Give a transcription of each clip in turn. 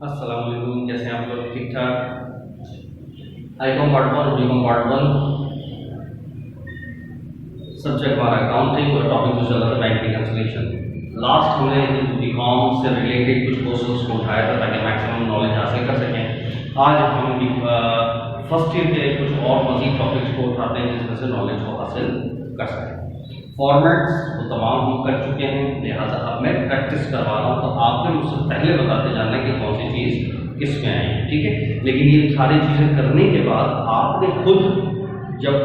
अस्सलाम वालेकुम, कैसे हैं आप लोग? ठीक ठाक। I com part 1 B com part 1 subject हमारा अकाउंटिंग और टॉपिक जो चल रहा था बैंक रिकंसिलिएशन। लास्ट हमने बी कॉम से रिलेटेड कुछ क्वेश्चंस को उठाया था ताकि मैक्सिमम नॉलेज हासिल कर सकें। आज हम फर्स्ट ईयर के कुछ और मजीद टॉपिक्स को उठाते हैं जिसमें से नॉलेज को हासिल कर सकें। फॉर्मेट्स वो तमाम हम कर चुके हैं, लिहाजा अब मैं प्रैक्टिस करवा रहा हूँ, तो आपने मुझसे पहले बताते जाना कि कौन सी चीज़ किस में आई है, ठीक है। लेकिन ये सारी चीज़ें करने के बाद आपने खुद जब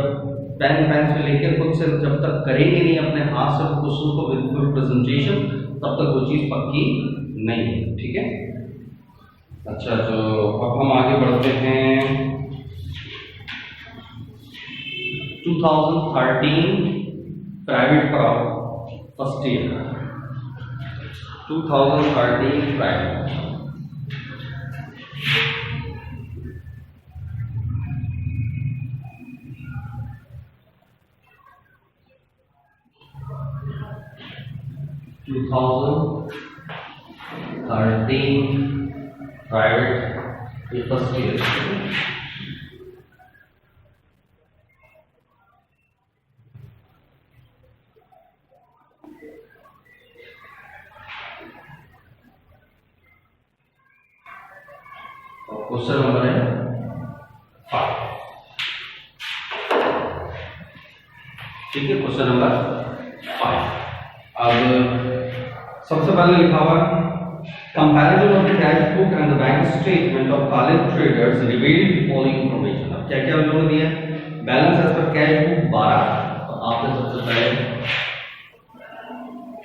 पेन से लेकर खुद से जब तक करेंगे नहीं अपने हाथ से क्वेश्चन को बिल्कुल प्रेजेंटेशन, तब तक वो चीज़ पक्की नहीं है, ठीक है। अच्छा, तो अब हम आगे बढ़ते हैं। 2013 प्राइवेट पढ़ाओ first year 2013 private. Private first year. Question number है 5, ठीक है। Question number 5। अब सबसे पहले लिखा हुआ comparison of the cash book and the bank statement of college traders revealed the following information. अब क्या क्या उन्होंने दिया? Balance as per cash book 12, तो आपने सबसे पहले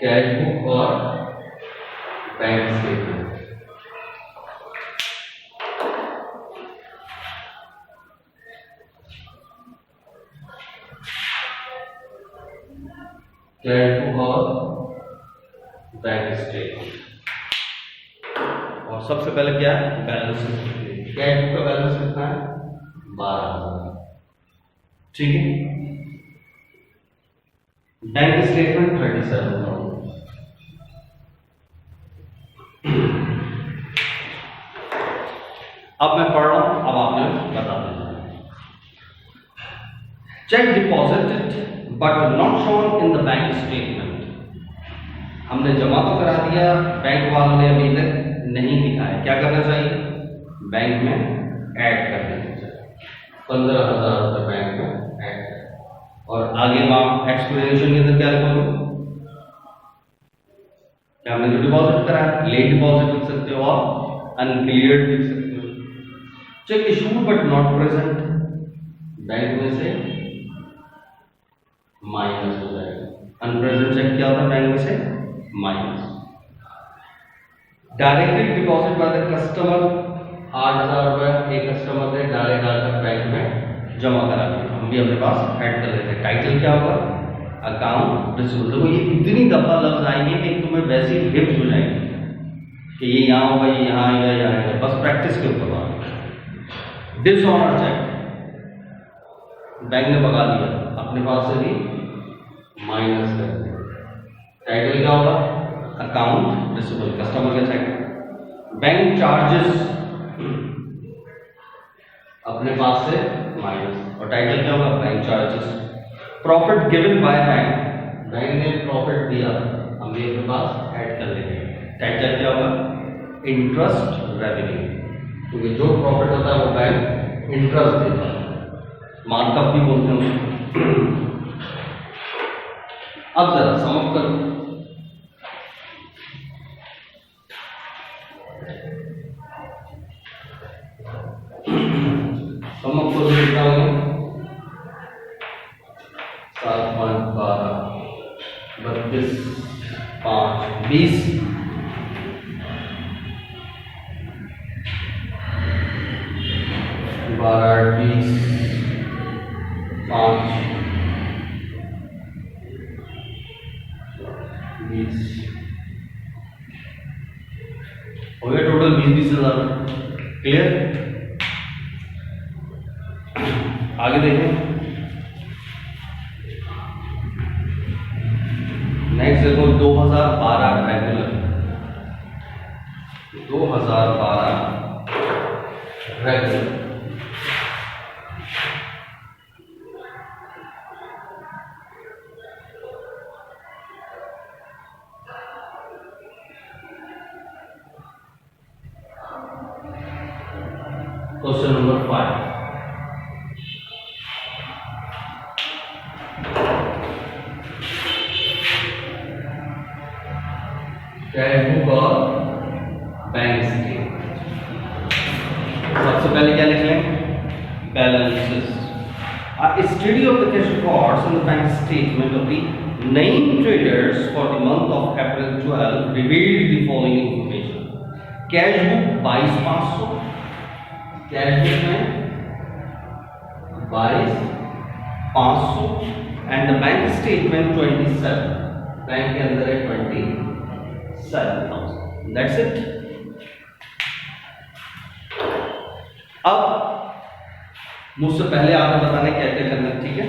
कैश बुक और बैंक स्टेटमेंट कैश बुक और बैंक स्टेटमेंट, और सबसे पहले क्या है? बैलेंस। कैश बुक का बैलेंस कितना है? 12,000, ठीक है। Bank statement 37,000। अब मैं पढ़ रहा हूं, अब आपने बता देना। Check deposited but not shown in the bank statement. हमने जमा तो करा दिया, बैंक वालों ने अभी तक नहीं दिखाया। क्या करना चाहिए? बैंक में ऐड कर देना चाहिए। 15,000 रुपये बैंक में ऐड करें, और आगे आप एक्सप्लेनेशन के अंदर क्या लिखोगे? क्या हमने जो डिपॉजिट करा, लेट डिपॉजिट लिख सकते हो और अनक्लियर्ड लिख सकते हो। Check issued but not present, bank में से माइनस हो जाएगा। अनप्रेजेंट चेक क्या होता है? बैंक में से minus. Directly deposit by the customer 8,000 रुपये एक कस्टमर ने डायरेक्ट आकर बैंक में जमा करा दिया, हम भी अपने पास ऐड कर लेते हैं। टाइटल क्या होगा? Account receivable. देखो ये इतनी दफा लफ्ज आएंगे कि तुम्हें वैसे ही हिफ्ज हो जाएंगे कि ये यहाँ होगा, ये यहाँ आएगा, यहाँ आएगा, बस प्रैक्टिस के ऊपर बात। डिसऑनर चेक, बैंक ने भगा दिया, अपने पास से भी माइनस कर दिया। टाइटल क्या होगा? अकाउंट रिसीवेबल, कस्टमर का चेक। बैंक चार्जेस, अपने पास से माइनस, और टाइटल क्या होगा? Bank charges. Profit given by bank, bank ने प्रॉफिट दिया, हम भी अपने पास ऐड कर लेंगे। टाइटल क्या होगा? इंटरेस्ट रेवेन्यू, क्योंकि जो प्रॉफिट होता है वो बैंक इंटरेस्ट देता है, मार्कअप भी बोलते हैं। अब जरा समझ करो, समझ को लिखता हूँ 7.12 32 5 20 12 20 5 20 हो गया टोटल 20,000। क्लियर? आगे देखें। नेक्स्ट देखो 2012 regular, 2012 regular. Question number 5, cash book और बैंक स्टेटमेंट। सबसे पहले क्या लिख लें? Balances. A study of the cash records and the bank statement of the named traders for the month of April 12 revealed the following information. Cash book 22,500, cash book में 22,500 and the bank statement 27, bank के अंदर है 27,000। That's it. अब मुझसे पहले आपको बताना क्या क्या करना है, ठीक है?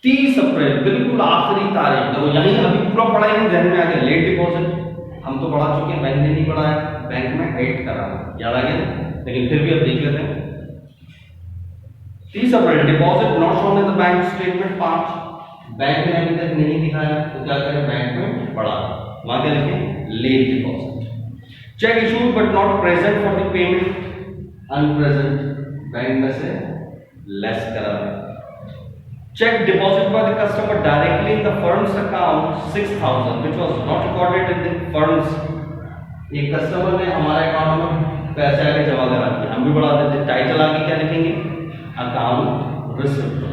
30 अप्रैल बिल्कुल आखिरी तारीख, देखो यहीं अभी पूरा पढ़ा ही नहीं, ध्यान में आ गया। लेट डिपॉजिट हम तो पढ़ा चुके हैं, बैंक ने नहीं पढ़ा है, बैंक में ऐड कराना याद आ गया, लेकिन फिर भी अब देख लेते हैं। 30 April deposit not shown in the bank statement 5, bank ने अभी तक नहीं दिखाया, तो क्या करें? बैंक में पढ़ा, वहां क्या लिखें? Late deposit. Cheque issued but not present for the payment, unpresent, bank में से लेस करा। Cheque deposit by the customer directly in the firm's account 6,000 which was not recorded in the firm's. एक customer ने हमारे account में पैसे आगे जमा करा दिए, हम भी बढ़ा देते। टाइटल आगे क्या लिखेंगे? Account receivable.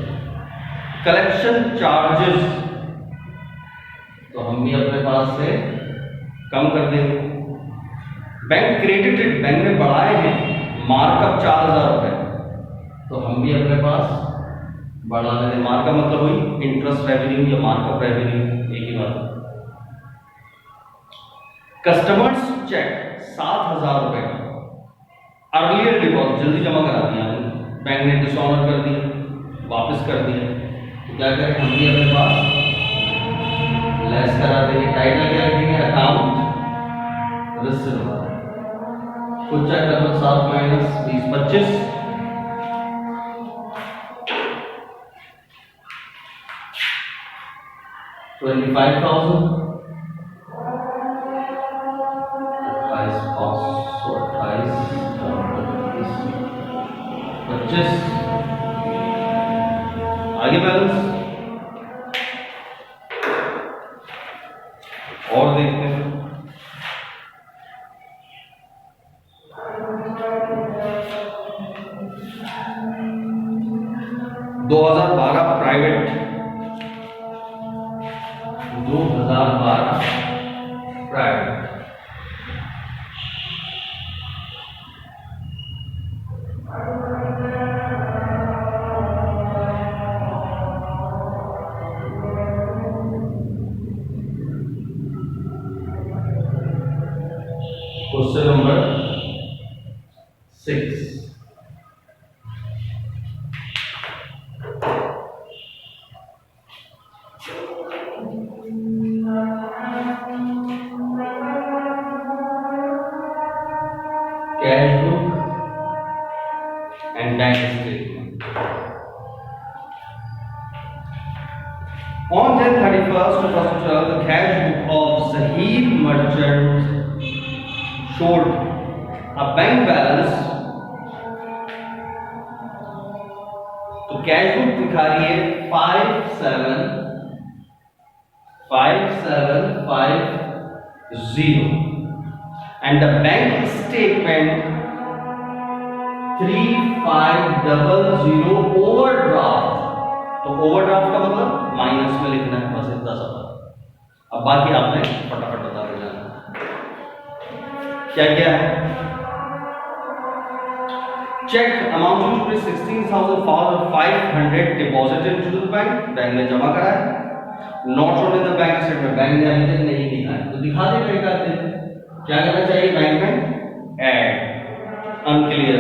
कलेक्शन चार्जेस तो हम भी अपने पास से कम कर देंगे। बैंक क्रेडिटेड, बैंक ने बढ़ाए हैं मार्कअप 4,000 रुपए, तो हम भी अपने पास बढ़ा देंगे। मार्कअप मतलब वही इंटरेस्ट रेवेन्यू या मार्कअप रेवेन्यू, एक ही बात। कस्टमर्स चेक 7,000 रुपए का अर्लियर डिपॉजिट जल्दी जमा करा दिया, बैंक ने डिसऑनर कर दिया, वापस कर दिया, तो क्या करें? हम भी अपने पास लेस करा देंगे। टाइटल क्या रखेंगे? Account receivable. कुछ चेक कर लो, 7 माइनस 20 25, 25,000, 25 आगे बैलेंस और देखते हैं। 2012 private, 2012 private. Question number 6, cash book and bank statement. On January 31st, 2012, the cash book of Zahir Merchant showed a bank balance, तो कैश बुक दिखा रही है 5750 and the bank statement 3500 overdraft। तो overdraft का मतलब माइनस में लिखना है, बस इतना सा। अब बाकी आपने फटाफट बता देना क्या क्या है। Cheque amount rupees 16,500 deposited to the bank, bank ने जमा कराया। Not shown in the bank statement, bank ने अभी तक नहीं दिखाया, तो दिखा दे। बैंक का क्या करना चाहिए? बैंक में add. Unclear.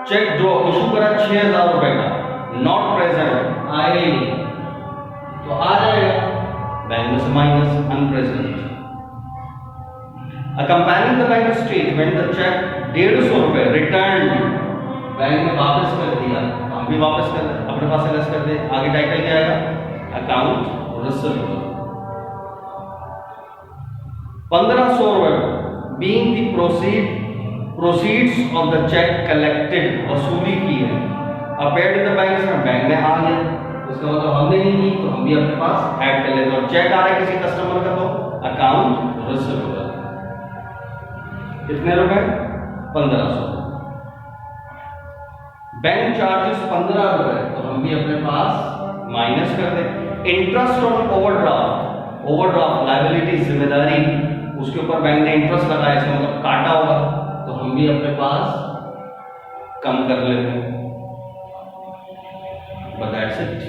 Cheque draw issue करा 6,000 रुपए का, नॉट प्रेजेंट, आए नहीं, तो आ जाएगा बैंक में से minus, unpleasant. Accompanying the bank statement, the check 150 रुपये रिटर्न बैंक में वापस कर दिया, हम भी वापस कर अपने पास से लेस कर दे। आगे टाइटल क्या आएगा? Account receivable. 1500 रुपये being the proceeds of the cheque collected, वसूली की है, अपेयर्ड इन द बैंक में आ गया, उसका मतलब हमने नहीं की तो हम भी अपने पास ऐड कर लेते हैं। और चेक आ रहा है किसी कस्टमर का तो अकाउंट रिसीवेबल। कितने रुपए? 1500। बैंक चार्जेस 15 रुपए तो हम भी अपने पास माइनस कर दे। Interest on overdraft, overdraft liability जिम्मेदारी, उसके ऊपर बैंक ने इंटरेस्ट लगाया, इसका मतलब काटा होगा तो हम भी अपने पास कम कर लेते हैं। But that's it.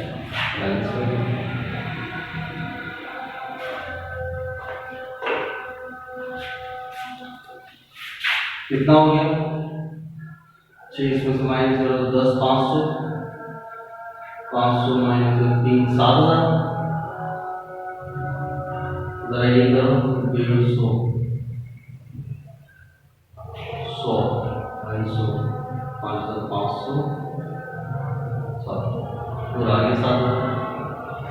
कितना हो गया? 6 इसमें से माइनस करो तो 10, 500, 500 माइनस 3, 7000, जरा ये करो 150, 100, 250, 500, पूरा आगे 7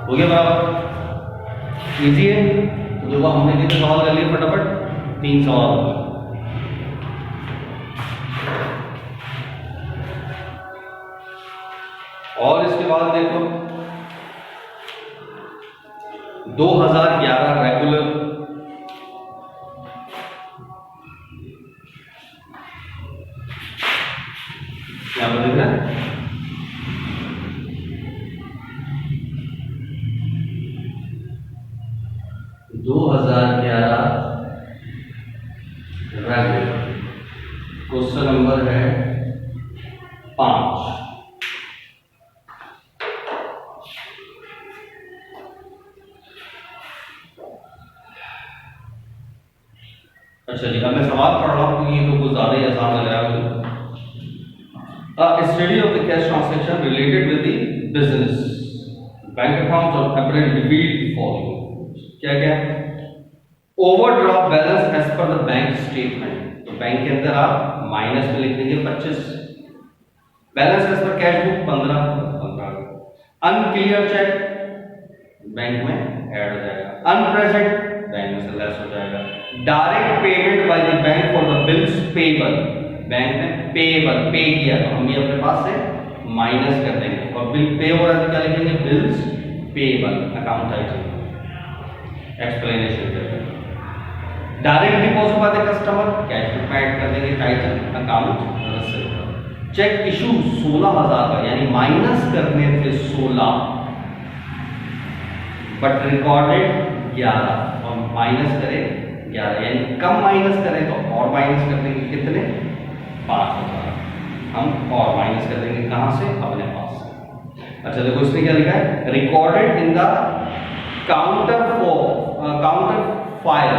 हो गया बराबर। इजी है। तो देखो हमने कितने सवाल कर लिए फटाफट? 3 सवाल। और इसके बाद देखो 2011 रेगुलर, क्या बोल रहे हैं? क्वेश्चन नंबर है 5। अच्छा जी, मैं सवाल पढ़ रहा हूँ क्योंकि ये तो कुछ ज्यादा ही आसान लग रहा है मुझे। Study of the cash transaction related with the business bank account और अपरेंट रिपीट फॉलोइंग। क्या क्या? Overdraft balance as per the bank statement, तो बैंक के अंदर आप माइनस में लिख देंगे 25। Balance as per cash book 15। Unclear cheque bank में ऐड हो जाएगा। अनप्रेजेंट बैंक में से लेस हो जाएगा। Direct payment by the bank for the bills payable, bank ने पेबल पे किया तो हम भी अपने पास से माइनस कर देंगे। और बिल पे हो रहा है तो क्या लिखेंगे? Bills payable, account item, explanation करते हैं। Direct deposit by the customer, cash book में ऐड कर देंगे title account receivable. Cheque issue 16,000 का, यानी माइनस करने थे 16 बट रिकॉर्डेड 11 और माइनस करें 11, यानी कम माइनस करें तो और माइनस कर देंगे कितने? 5,000 हम और माइनस कर देंगे कहां से? अपने पास से। अच्छा देखो इसने क्या लिखा है? Recorded in the counter file,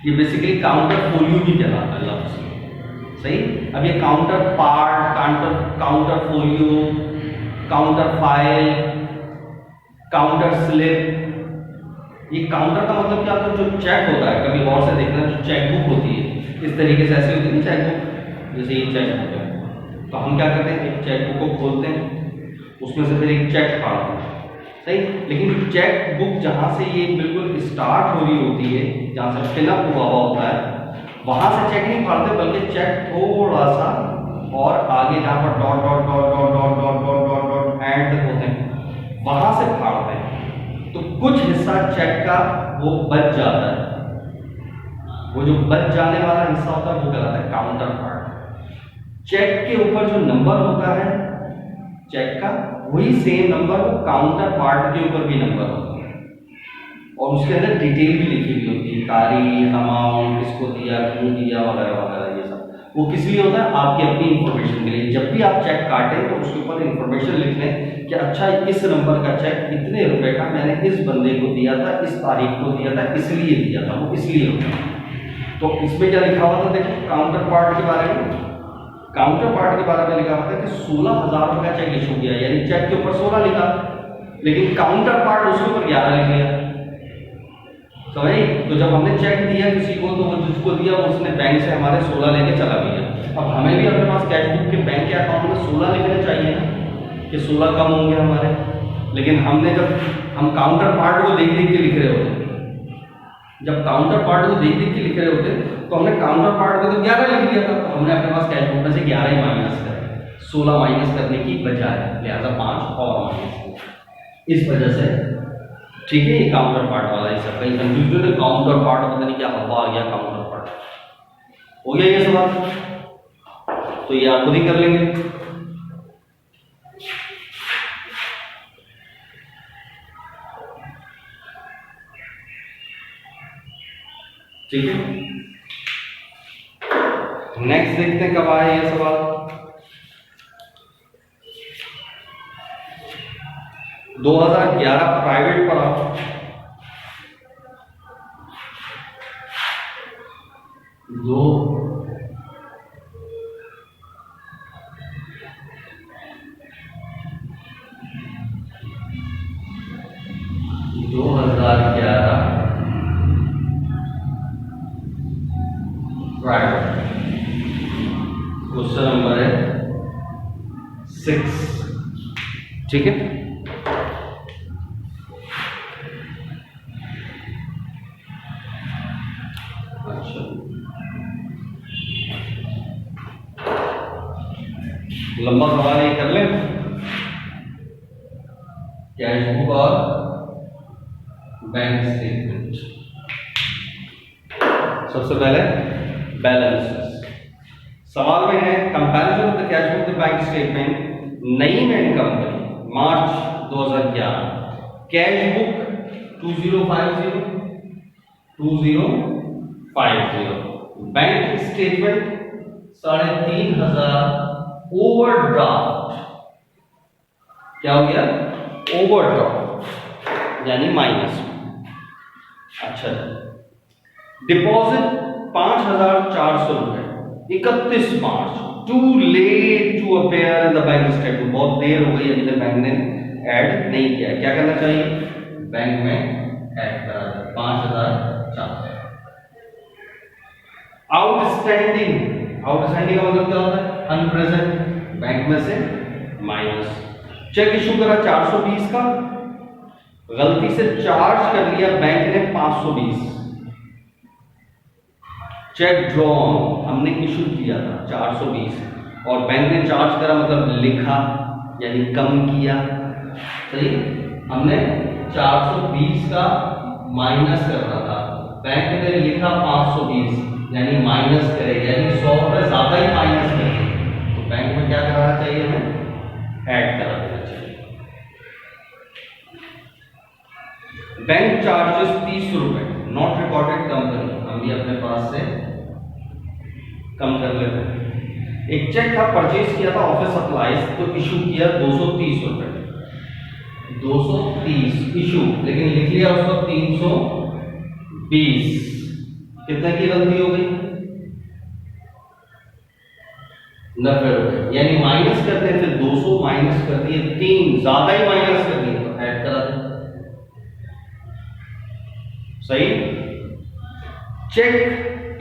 ये बेसिकली काउंटर फोलियो भी कहलाता है लफ्ज, सही। अब ये counter part, counter folio, counter file, counter slip, ये काउंटर का मतलब क्या होता है? जो चेक होता है, कभी और से देखना, जो चेक बुक होती है इस तरीके से ऐसे होती है चेक बुक, जैसे ये चेक बुक है तो हम क्या करते हैं? एक चेक बुक को खोलते हैं, उसमें से फिर एक चेक फाड़ते हैं, सही। लेकिन चेक बुक जहां से ये बिल्कुल स्टार्ट हो रही होती है, जहां से फिलअप हुआ होता है, वहां से चेक नहीं फाड़ते, बल्कि चेक थोड़ा सा और आगे जहां पर dot dot dot dot dot dot dot dot dot and होते हैं वहां से फाड़ते हैं। तो कुछ हिस्सा चेक का वो बच जाता है, वो जो बच जाने वाला हिस्सा होता है वो कहलाता है काउंटर पार्ट। चेक के ऊपर जो नंबर होता है चेक का, वही सेम नंबर वो काउंटर पार्ट के ऊपर भी नंबर होता है और उसके अंदर डिटेल भी लिखी हुई होती है, तारीख, अमाउंट, किसको दिया, क्यों दिया, वगैरह वगैरह। ये सब वो किस लिए होता है? आपकी अपनी इंफॉर्मेशन के लिए। जब भी आप चेक काटें तो उसके ऊपर इंफॉर्मेशन लिख लें कि अच्छा इस नंबर का चेक इतने रुपए का मैंने इस बंदे को दिया था, इस तारीख को दिया था, इसलिए दिया था, वो इसलिए होता है। तो इसमें क्या लिखा हुआ था? देखो काउंटर पार्ट के बारे में, काउंटर पार्ट के बारे में लिखा हुआ था कि 16,000 रुपये का चेक इशू किया, यानी चेक के ऊपर 16 लिखा, लेकिन काउंटर पार्ट उसके ऊपर 11 लिख लिया। समझ? तो जब हमने चेक दिया किसी को तो वो जिसको दिया उसने बैंक से हमारे 16 लेके चला गया। अब हमें भी अपने पास कैश बुक के बैंक के अकाउंट में 16 लिखने चाहिए ना कि 16 कम होंगे हमारे, लेकिन हमने जब हम काउंटर पार्ट को देख देख के लिख रहे होते, जब काउंटर पार्ट को देख देख के लिख रहे होते तो हमने काउंटर पार्ट में तो 11 लिख दिया था, तो हमने अपने पास कैश बुक में से 11 ही माइनस करें, 16 माइनस करने की बजाय, लिहाजा 5 और माइनस, इस वजह से। ठीक है, ये काउंटर पार्ट वाला है, सब कहीं कंफ्यूजन है, काउंटर पार्ट पता नहीं क्या हवा आ गया, काउंटर पार्ट हो गया ये सवाल, तो ये आप खुद ही कर लेंगे। ठीक है, नेक्स्ट देखते हैं कब आया ये सवाल। 2011 प्राइवेट पढ़ा, दो 2011 प्राइवेट, क्वेश्चन नंबर है 6। ठीक है, लंबा सवाल ये कर लें, कैश बुक और बैंक स्टेटमेंट। सबसे पहले बैलेंस सवाल में है, comparison of the cash book the bank statement Naeem and company March 2011, cash book 2050 bank statement 3500, overdraft क्या हो गया, ओवरड्राफ्ट यानी माइनस। अच्छा, डिपॉजिट 5400 रुपए 31 March, too late to appear in the bank statement, बहुत देर हो गई, अभी तक बैंक ने ऐड नहीं किया, क्या करना चाहिए, बैंक में ऐड करा दे 5400। आउटस्टैंडिंग का मतलब क्या होता है, अनप्रेजेंट, बैंक में से माइनस। चेक इशू करा 420 का, गलती से चार्ज कर लिया बैंक ने 520। चेक ड्रॉन हमने इशू किया था 420 और बैंक ने चार्ज करा मतलब लिखा यानी कम किया, सही। हमने 420 का माइनस करना था, बैंक ने लिखा 520 यानी माइनस करेगा, यानी 100 रुपए ज्यादा ही माइनस करेगा, तो बैंक में क्या कराना चाहिए, हमें ऐड करा देना चाहिए। बैंक चार्जेस 30 रुपए, नॉट रिकॉर्डेड कंपनी, हम भी अपने पास से कम कर लेते हैं। एक चेक था, परचेज किया था ऑफिस सप्लाईज, तो इशू किया 230 रुपए, 230 इशू, लेकिन लिख लिया उसको 320, कितने की गलती हो गई, 90 रुपए, यानी माइनस करते थे 200 माइनस कर दिए 3, ज्यादा ही माइनस कर दिए, तो ऐड करा दें, सही। चेक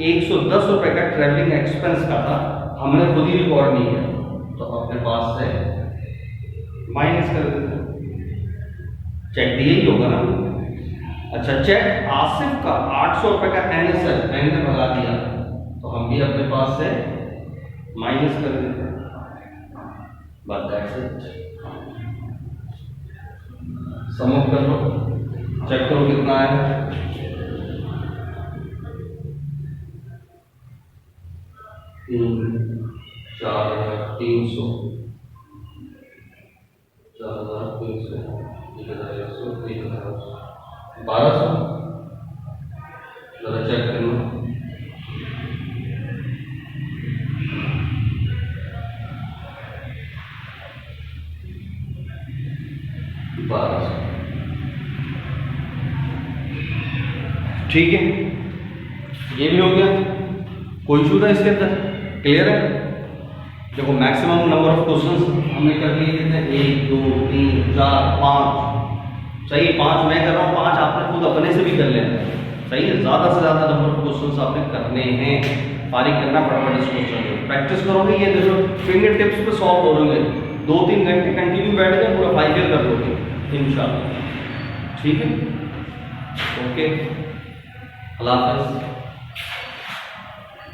110 रुपए का ट्रैवलिंग एक्सपेंस का था, हमने खुद ही रिकॉर्ड नहीं किया, तो अपने पास से माइनस कर देते, चेक दिए ही होगा ना। अच्छा, चेक आसिफ का 800 रुपए का एनएसएल, बैंक ने भगा दिया, तो हम भी अपने पास से माइनस कर देते हैं, बस दैट्स इट। सम अप कर लो, चेक करो कितना है, 3,300, 4,300, 1,100, 1,200, 1,200, जरा चेक करना, 1200, ठीक है, ये भी हो गया। कोई इशू था इसके अंदर, क्लियर है। देखो मैक्सिमम नंबर ऑफ क्वेश्चंस हमने कर लिए कितने, 1 2 3 4 5, सही, 5 मैं कर रहा हूँ, 5 आपने खुद अपने से भी कर लेना, सही है, ज़्यादा से ज़्यादा नंबर ऑफ क्वेश्चन आपने करने हैं, फारिग करना फटाफट इस क्वेश्चन को प्रैक्टिस करोगे, ये देखो फिंगर टिप्स पे सॉल्व करोगे, 2-3 घंटे कंटिन्यू बैठ गए पूरा 5 ईयर कर लोगे इंशाल्लाह। ठीक है, ओके, अल्लाह हाफ़िज़।